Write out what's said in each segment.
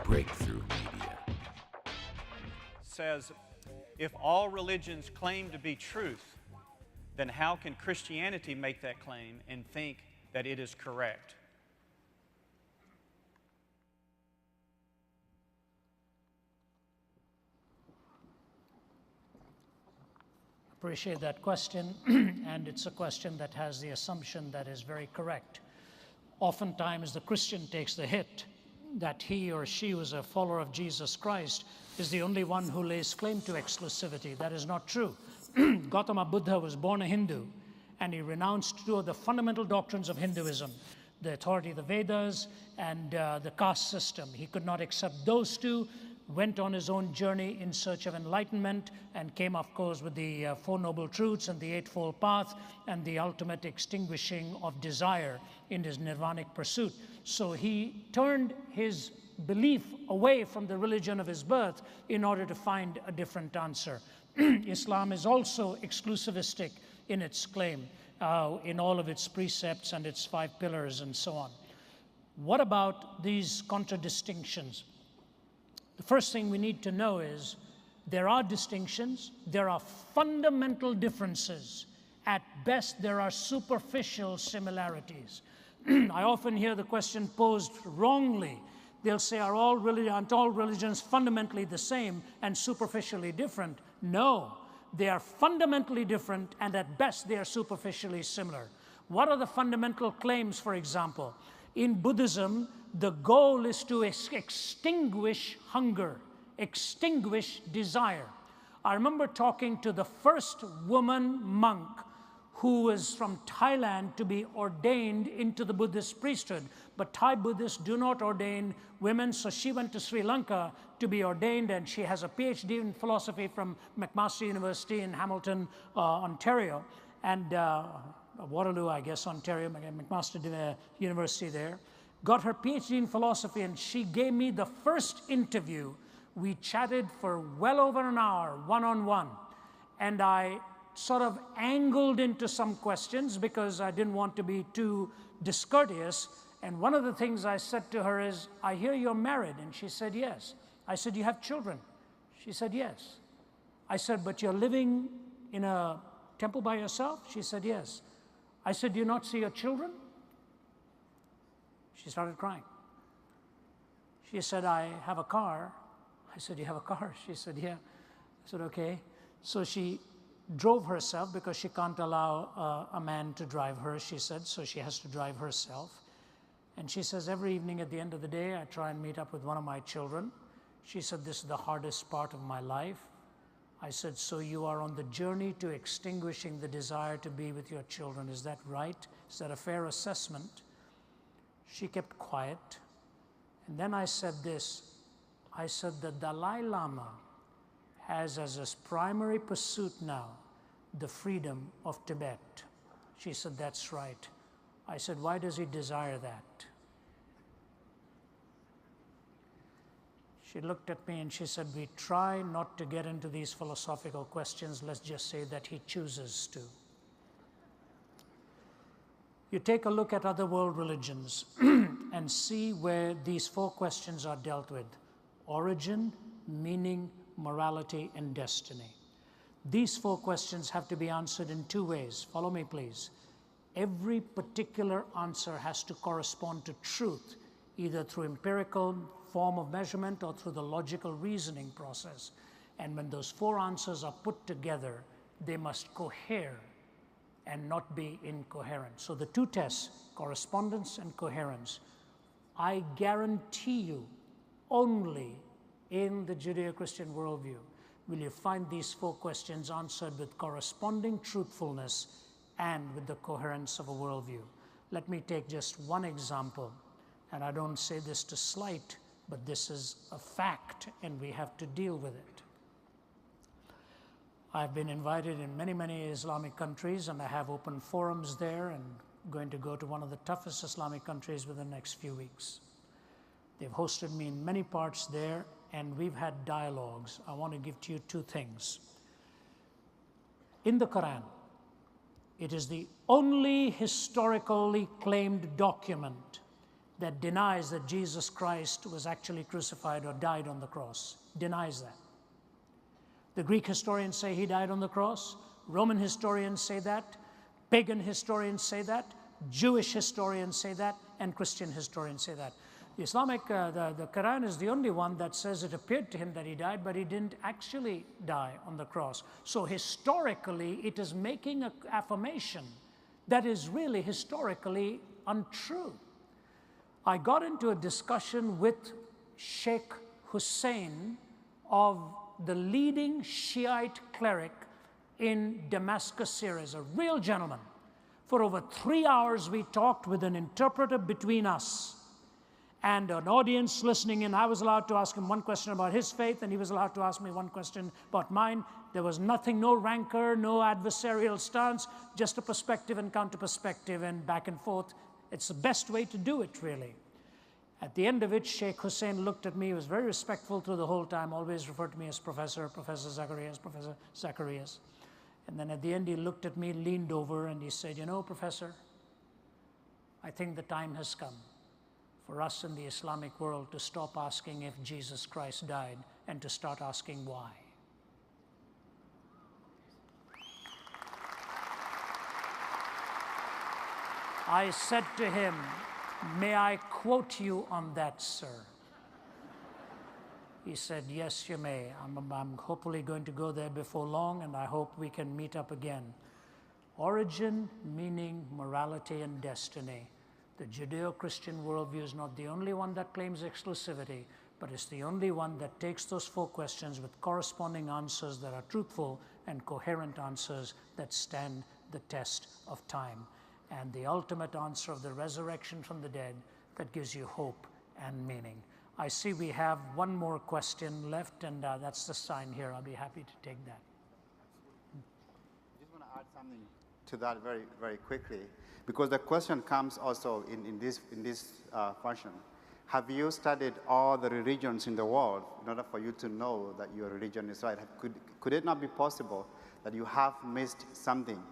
Breakthrough Media says, if all religions claim to be truth, then how can Christianity make that claim and think that it is correct? Appreciate that question, and it's a question that has the assumption that is very correct. Oftentimes the Christian takes the hit that he or she who is a follower of Jesus Christ is the only one who lays claim to exclusivity. That is not true. Gautama Buddha was born a Hindu, and he renounced two of the fundamental doctrines of Hinduism, the authority of the Vedas and the caste system. He could not accept those two, went on his own journey in search of enlightenment, and came, of course, with the Four Noble Truths and the Eightfold Path and the ultimate extinguishing of desire in his nirvanic pursuit. So he turned his belief away from the religion of his birth in order to find a different answer. Islam is also exclusivistic in its claim, in all of its precepts and its 5 pillars and so on. What about these contradistinctions? The first thing we need to know is there are distinctions, there are fundamental differences. At best, there are superficial similarities. I often hear the question posed wrongly. They'll say, aren't all religions fundamentally the same and superficially different? No, they are fundamentally different, and at best they are superficially similar. What are the fundamental claims, for example? In Buddhism, the goal is to extinguish hunger, extinguish desire. I remember talking to the first woman monk who was from Thailand to be ordained into the Buddhist priesthood. But Thai Buddhists do not ordain women, so she went to Sri Lanka to be ordained, and she has a PhD in philosophy from McMaster University in Hamilton, Ontario, and Waterloo, I guess, Ontario, McMaster University there. Got her PhD in philosophy, and she gave me the first interview. We chatted for well over an hour, one-on-one, and I sort of angled into some questions because I didn't want to be too discourteous. And one of the things I said to her is, I hear you're married. And she said, yes. I said, you have children? She said, yes. I said, but you're living in a temple by yourself? She said, yes. I said, do you not see your children? She started crying. She said, I have a car. I said, you have a car? She said, yeah. I said, okay. So she drove herself because she can't allow a man to drive her, she said, so she has to drive herself. And she says, every evening at the end of the day, I try and meet up with one of my children. She said, this is the hardest part of my life. I said, so you are on the journey to extinguishing the desire to be with your children. Is that right? Is that a fair assessment? She kept quiet. And then I said this. I said, the Dalai Lama has as his primary pursuit now the freedom of Tibet. She said, that's right. I said, why does he desire that? She looked at me and she said, we try not to get into these philosophical questions. Let's just say that he chooses to. You take a look at other world religions and see where these 4 questions are dealt with: origin, meaning, morality, and destiny. These 4 questions have to be answered in 2 ways. Follow me, please. Every particular answer has to correspond to truth, either through empirical form of measurement or through the logical reasoning process. And when those 4 answers are put together, they must cohere and not be incoherent. So the 2 tests, correspondence and coherence, I guarantee you only in the Judeo-Christian worldview will you find these 4 questions answered with corresponding truthfulness and with the coherence of a worldview. Let me take just one example, and I don't say this to slight, but this is a fact, and we have to deal with it. I've been invited in many, many Islamic countries, and I have open forums there, and going to go to one of the toughest Islamic countries within the next few weeks. They've hosted me in many parts there, and we've had dialogues. I want to give to you 2 things. In the Quran, it is the only historically claimed document that denies that Jesus Christ was actually crucified or died on the cross. Denies that. The Greek historians say he died on the cross. Roman historians say that. Pagan historians say that. Jewish historians say that. And Christian historians say that. The the Quran is the only one that says it appeared to him that he died, but he didn't actually die on the cross. So historically, it is making an affirmation that is really historically untrue. I got into a discussion with Sheikh Hussein of the leading Shiite cleric in Damascus, Syria, a real gentleman. For over 3 hours, we talked with an interpreter between us and an audience listening in. I was allowed to ask him one question about his faith, and he was allowed to ask me one question about mine. There was nothing, no rancor, no adversarial stance, just a perspective and counter-perspective and back and forth. It's the best way to do it, really. At the end of it, Sheikh Hussein looked at me. He was very respectful through the whole time, always referred to me as Professor Zacharias, Professor Zacharias. And then at the end, he looked at me, leaned over, and he said, "You know, Professor, I think the time has come for us in the Islamic world to stop asking if Jesus Christ died and to start asking why." I said to him, "May I quote you on that, sir?" He said, "Yes, you may. I'm hopefully going to go there before long, and I hope we can meet up again." Origin, meaning, morality, and destiny. The Judeo-Christian worldview is not the only one that claims exclusivity, but it's the only one that takes those 4 questions with corresponding answers that are truthful and coherent answers that stand the test of time. And the ultimate answer of the resurrection from the dead that gives you hope and meaning. I see we have one more question left, and that's the sign here. I'll be happy to take that. I just want to add something to that very, very quickly, because the question comes also in this fashion. Have you studied all the religions in the world in order for you to know that your religion is right? Could it not be possible that you have missed something?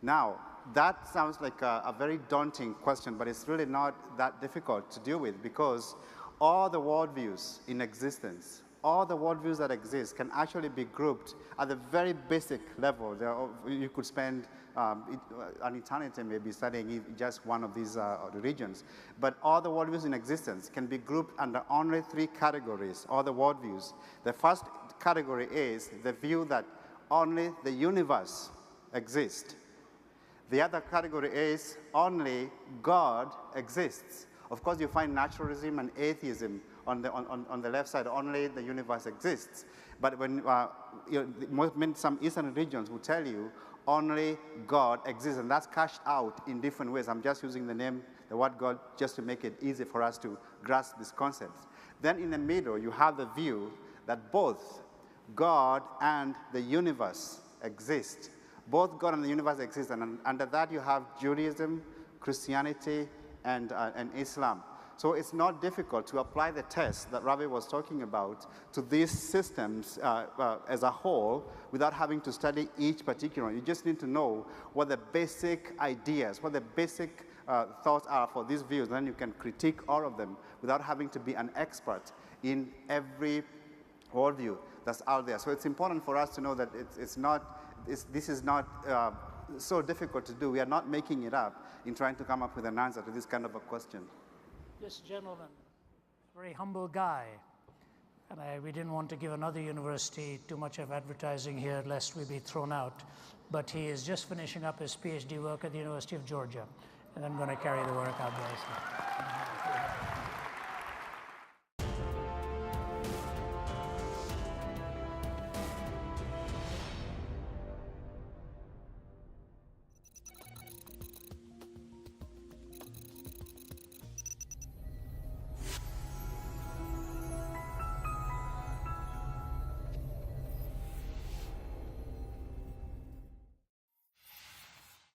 Now, that sounds like a very daunting question, but it's really not that difficult to deal with, because all the worldviews in existence, all the worldviews that exist can actually be grouped at the very basic level. You could spend an eternity maybe studying just one of these religions. But all the worldviews in existence can be grouped under only 3 categories, all the worldviews. The first category is the view that only the universe exists. The other category is only God exists. Of course, you find naturalism and atheism on the left side, only the universe exists. But when some Eastern religions will tell you only God exists, and that's cashed out in different ways. I'm just using the word God, just to make it easy for us to grasp these concepts. Then in the middle, you have the view that both God and the universe exist. Both God and the universe exist, and under that you have Judaism, Christianity, and Islam. So it's not difficult to apply the test that Ravi was talking about to these systems as a whole without having to study each particular one. You just need to know what the basic ideas, what the basic thoughts are for these views. Then you can critique all of them without having to be an expert in every worldview that's out there. So it's important for us to know that this is not so difficult to do. We are not making it up in trying to come up with an answer to this kind of a question. This gentleman, very humble guy, and we didn't want to give another university too much of advertising here lest we be thrown out, but he is just finishing up his PhD work at the University of Georgia, and I'm going to carry the work out there. So.